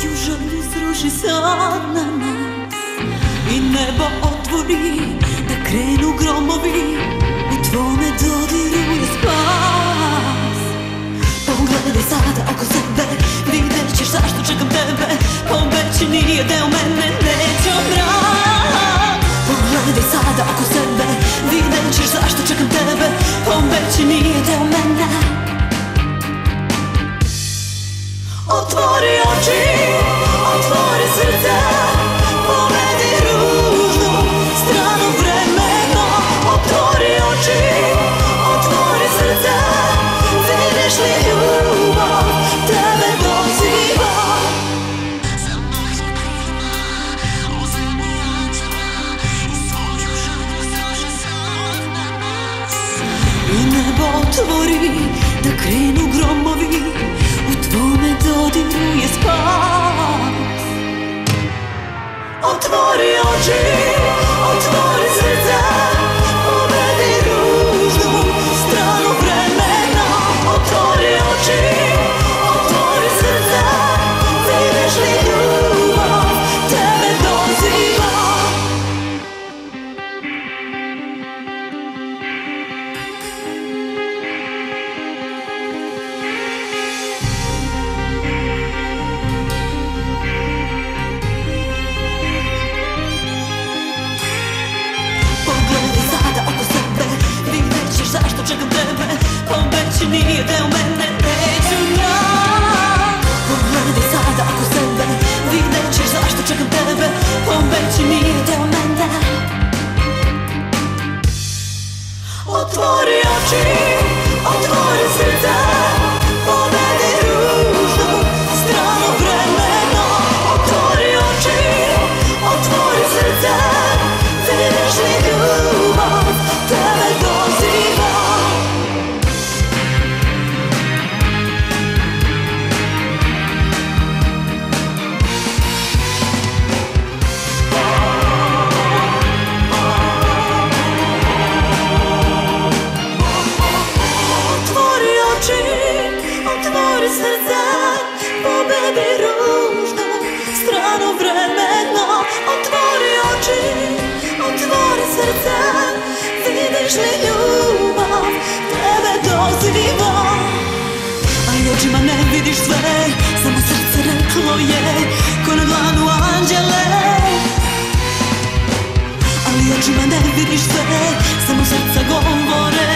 svoju želju sruši sad na nas i nebo otvori, da krenu gromovi, u tvome dodiru je spas. Pogledaj sada oko sebe, vidjet ćeš zašto čekam tebe, pobeći nije deo mene, neću mrak. Pogledaj sada oko sebe, vidjet ćeš zašto čekam tebe, pobeći nije deo mene. Otvori oči, otvori srce, povedi ružnu stranu vremena. Otvori oči, otvori srce, vidiš li ljubav tebe doziva. Za noć krila, uzemi anđela i svoju želju sruši sad na nas. I nebo otvori, da krenu gromovi, u tvome dodiru je spas. Otvori oči, otvori srce, povedi ružnu stranu vremena. Otvori oči, otvori srce, vidiš li ljubav tebe doziva. Zašto čekam tebe, pobeći nije deo mene, neću mrak. Pogledaj sada oko sebe, vidjet ćeš zašto čekam tebe, pobeći nije deo mene. Otvori oči, otvori srce, povedi ružnu stranu vremena. Otvori oči, otvori srce, vidiš li ljubav tebe doziva. Otvori oči, otvori srce, pobedi ružnu stranu vremena. Otvori oči, otvori srce, vidiš li ljubav tebe doziva. Ali očima ne vidiš sve, samo srce reklo je, ko na dlanu anđele. Ali očima ne vidiš sve, samo srca govore